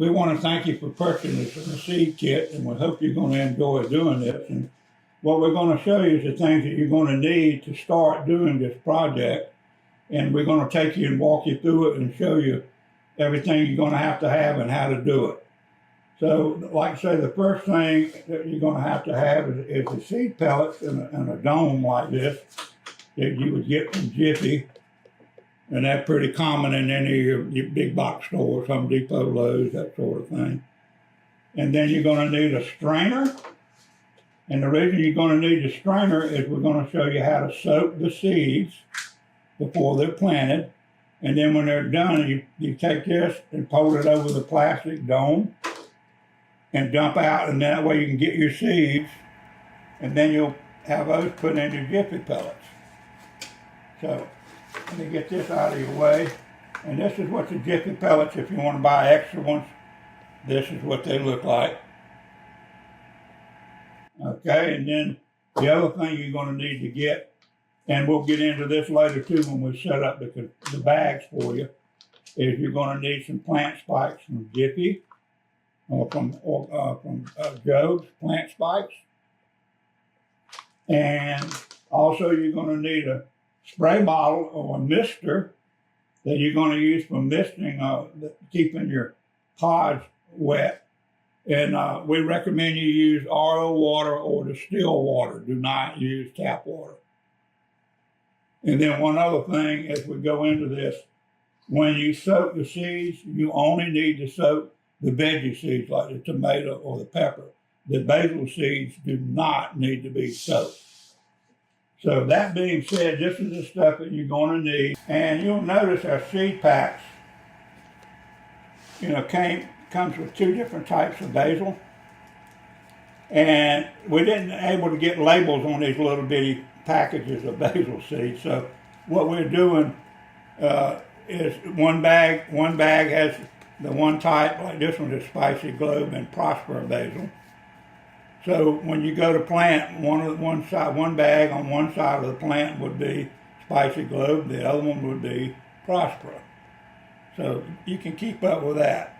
we want to thank you for purchasing the seed kit, and we hope you're going to enjoy doing this. And what we're going to show you is the things that you're going to need to start doing this project. And we're going to take you and walk you through it and show you everything you're going to have and how to do it. So, like I say, the first thing that you're going to have is the seed pellets in a dome like this that you would get from Jiffy. And that's pretty common in any of your big box stores, Home Depot, Lowe's, that sort of thing. And then you're going to need a strainer. And the reason you're going to need a strainer is we're going to show you how to soak the seeds before they're planted. And then when they're done, you take this and fold it over the plastic dome and dump out, and that way you can get your seeds, and then you'll have those put into Jiffy pellets. So let me get this out of your way. And this is what the Jiffy pellets, if you want to buy extra ones, this is what they look like. Okay, and then the other thing you're going to need to get, and we'll get into this later too when we set up the bags for you, is you're going to need some plant spikes from Jiffy or from Joe's Plant Spikes. And also you're going to need a spray bottle or a mister that you're going to use for misting, keeping your pods wet. And we recommend you use RO water or distilled water. Do not use tap water. And then one other thing as we go into this, when you soak the seeds, you only need to soak the veggie seeds like the tomato or the pepper. The basil seeds do not need to be soaked. So that being said, this is the stuff that you're going to need. And you'll notice our seed packs, comes with two different types of basil. And we didn't able to get labels on these little bitty packages of basil seeds. So what we're doing is one bag has the one type, like this one is Spicy Globe and Prospera basil. So when you go to plant, one bag on one side of the plant would be Spicy Globe, the other one would be Prospera. So you can keep up with that.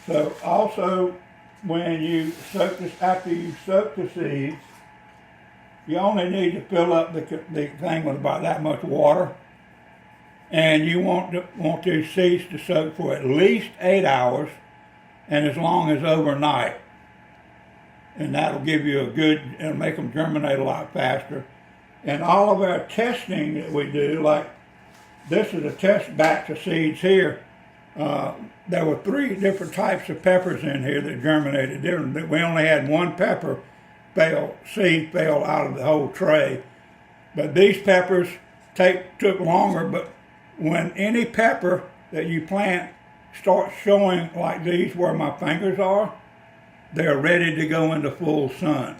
So also, when you after you soak the seeds, you only need to fill up the thing with about that much water. And you want these seeds to soak for at least 8 hours and as long as overnight. And that'll give you it'll make them germinate a lot faster. And all of our testing that we do, like this is a test batch of seeds here. There were 3 different types of peppers in here that germinated different. We only had one pepper seed fail out of the whole tray. But these peppers took longer, but when any pepper that you plant starts showing like these where my fingers are, they're ready to go into full sun.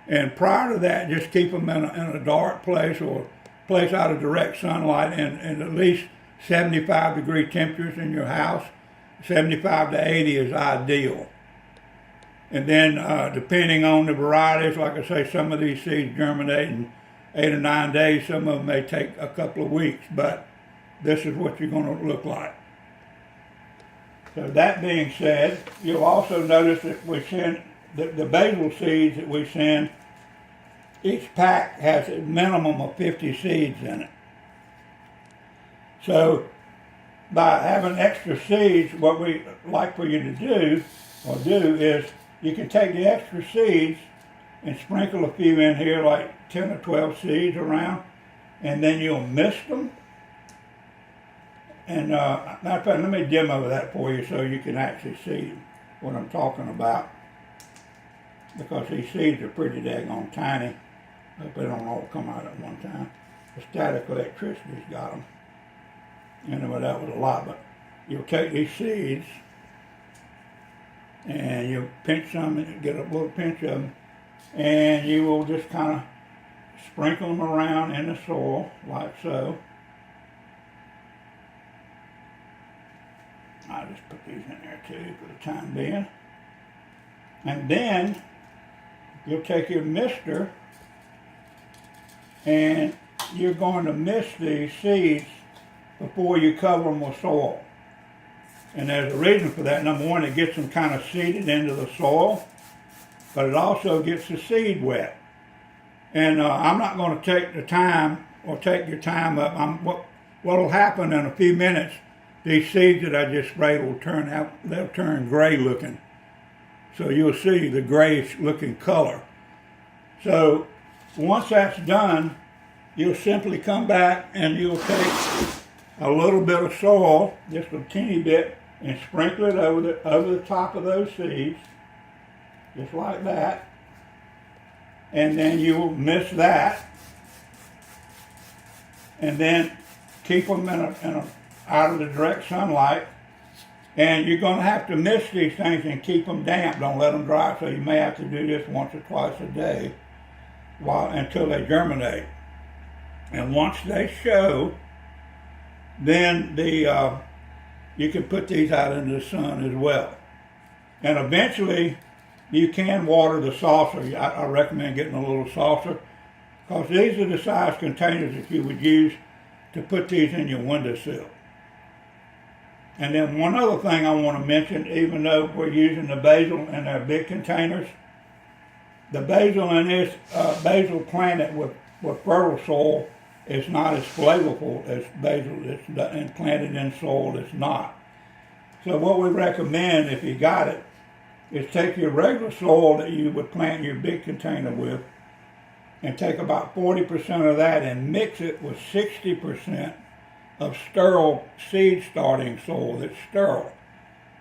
And prior to that, just keep them in a dark place or place out of direct sunlight and at least 75 degree temperatures in your house. 75 to 80 is ideal. And then depending on the varieties, like I say, some of these seeds germinate in 8 or 9 days. Some of them may take a couple of weeks, but this is what you're going to look like. So that being said, you'll also notice that we send the basil seeds that we send, each pack has a minimum of 50 seeds in it. So by having extra seeds, what we like for you to do is you can take the extra seeds and sprinkle a few in here, like 10 or 12 seeds around, and then you'll mist them. And matter of fact, let me demo that for you so you can actually see what I'm talking about. Because these seeds are pretty daggone tiny. Hope they don't all come out at one time. The static electricity's got them. Anyway, that was a lot, but you'll take these seeds and you'll pinch some and get a little pinch of them, and you will just kind of sprinkle them around in the soil like so. I'll just put these in there too for the time being. And then you'll take your mister and you're going to mist these seeds before you cover them with soil. And there's a reason for that. Number one, it gets them kind of seeded into the soil, but it also gets the seed wet. And I'm not going to take the time or take your time up. What will happen in a few minutes, these seeds that I just sprayed will they'll turn gray looking. So you'll see the grayish looking color. So once that's done, you'll simply come back and you'll take a little bit of soil, just a teeny bit, and sprinkle it over the top of those seeds, just like that. And then you'll mix that, and then keep them out of the direct sunlight. And you're going to have to mix these things and keep them damp. Don't let them dry. So you may have to do this once or twice a day until they germinate. And once they show, then you can put these out into the sun as well. And eventually, you can water the saucer. I recommend getting a little saucer, because these are the size containers that you would use to put these in your windowsill. And then one other thing I want to mention, even though we're using the basil in our big containers, the basil in this basil planted with fertile soil is not as flavorful as basil that's planted in soil that's not. So what we recommend, if you got it, is take your regular soil that you would plant your big container with and take about 40% of that and mix it with 60% of sterile seed starting soil that's sterile.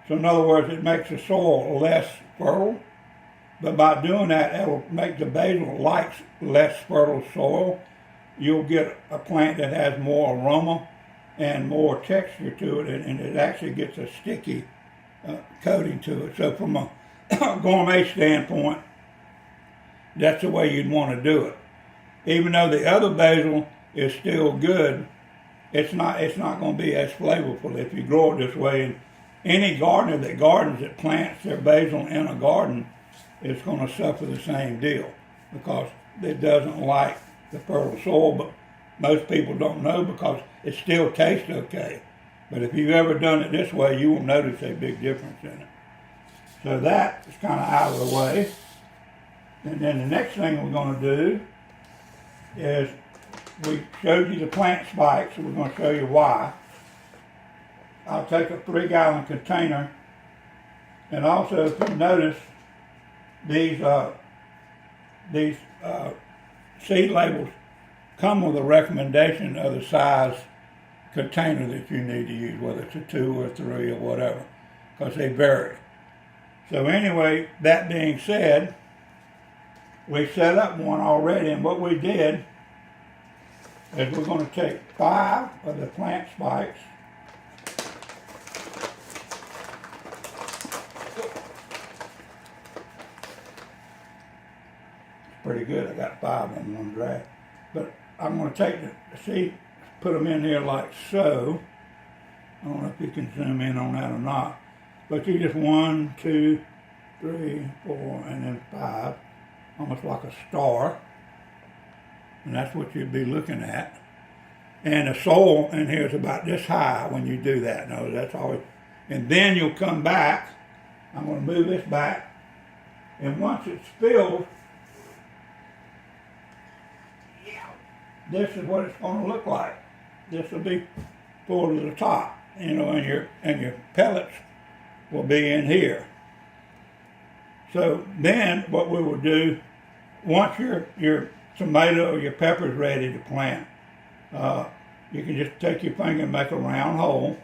So in other words, it makes the soil less fertile, but by doing that, it'll make the basil like less fertile soil. You'll get a plant that has more aroma and more texture to it, and it actually gets a sticky coating to it. So from a gourmet standpoint, that's the way you'd want to do it. Even though the other basil is still good, it's not going to be as flavorful if you grow it this way. And any gardener that plants their basil in a garden is going to suffer the same deal, because it doesn't like the fertile soil. But most people don't know, because it still tastes okay. But if you've ever done it this way, you will notice a big difference in it. So that is kind of out of the way. And then the next thing we're going to do is, we showed you the plant spikes, so we're going to show you why. I'll take a 3-gallon container, and also if you notice, these seed labels come with a recommendation of the size container that you need to use, whether it's a 2 or 3 or whatever, because they vary. So anyway, that being said, we set up one already, and what we did is we're going to take 5 of the plant spikes, pretty good. I got 5 on one drag. But I'm going to take the seed, put them in here like so. I don't know if you can zoom in on that or not. But you just 1, 2, 3, 4, and then 5. Almost like a star. And that's what you'd be looking at. And the soil in here is about this high when you do that. No, that's always. And then you'll come back. I'm going to move this back. And once it's filled, this is what it's going to look like. This will be full to the top, and your pellets will be in here. So then what we will do, once your tomato or your pepper is ready to plant, you can just take your finger and make a round hole.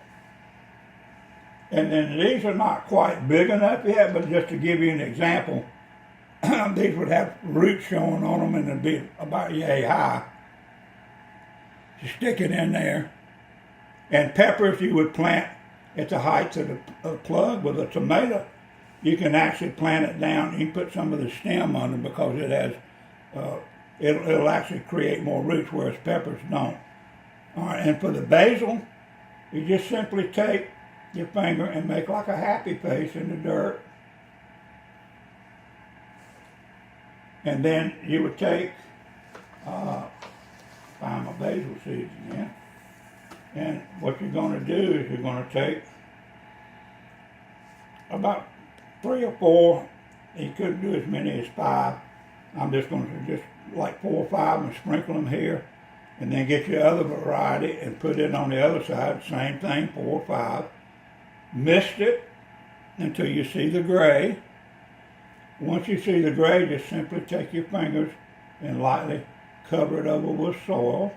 And then these are not quite big enough yet, but just to give you an example, these would have roots showing on them, and they'd be about yay high. You stick it in there. And peppers you would plant at the height of the plug. With a tomato, you can actually plant it down. You can put some of the stem under, because it has, it'll actually create more roots, whereas peppers don't. All right, and for the basil, you just simply take your finger and make like a happy face in the dirt. And then you would take, find my basil seeds again. And what you're going to do is you're going to take about 3 or 4. You couldn't do as many as 5. I'm just going to just like 4 or 5 and sprinkle them here, and then get your other variety and put it on the other side. Same thing, 4 or 5. Mist it until you see the gray. Once you see the gray, just simply take your fingers and lightly cover it over with soil,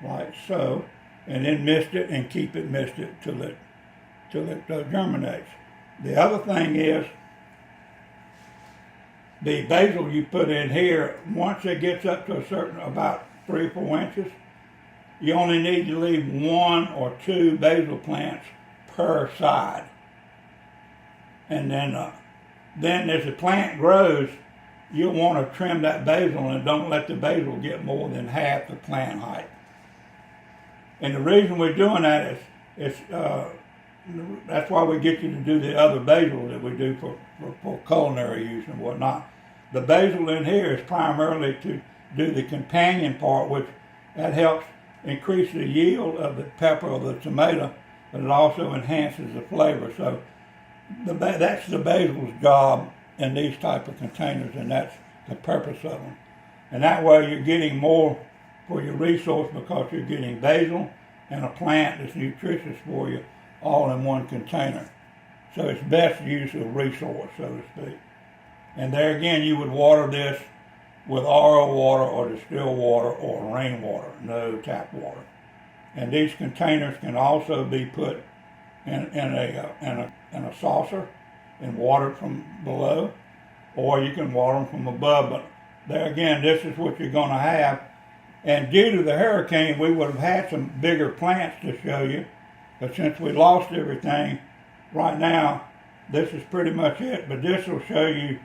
like so, and then mist it and keep it misted till it germinates. The other thing is, the basil you put in here, once it gets up to a certain, about 3 or 4 inches, you only need to leave 1 or 2 basil plants per side. And then as the plant grows, you'll want to trim that basil and don't let the basil get more than half the plant height. And the reason we're doing that is that's why we get you to do the other basil that we do for culinary use and whatnot. The basil in here is primarily to do the companion part, which that helps increase the yield of the pepper or the tomato, but it also enhances the flavor. So that's the basil's job in these type of containers, and that's the purpose of them. And that way you're getting more for your resource, because you're getting basil and a plant that's nutritious for you all in one container. So it's best use of resource, so to speak. And there again, you would water this with RO water or distilled water or rainwater, no tap water. And these containers can also be put in a saucer and watered from below, or you can water them from above. But there again, this is what you're going to have. And due to the hurricane, we would have had some bigger plants to show you, but since we lost everything, right now, this is pretty much it. But this will show you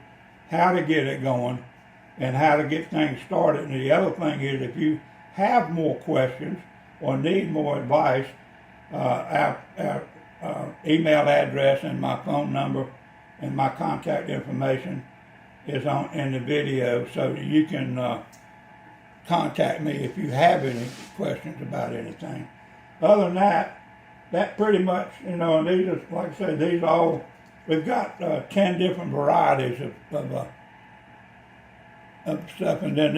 how to get it going and how to get things started. And the other thing is, if you have more questions or need more advice, our email address and my phone number and my contact information is in the video, so that you can contact me if you have any questions about anything. Other than that pretty much, and these are, like I said, these all, we've got 10 different varieties of stuff, and then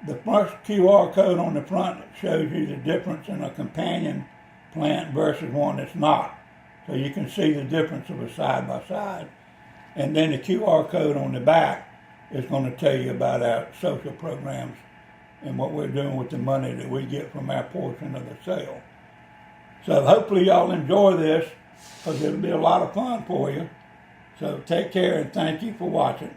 the first QR code on the front shows you the difference in a companion plant versus one that's not. So you can see the difference of a side by side. And then the QR code on the back is going to tell you about our social programs and what we're doing with the money that we get from our portion of the sale. So hopefully y'all enjoy this, because it'll be a lot of fun for you. So take care, and thank you for watching.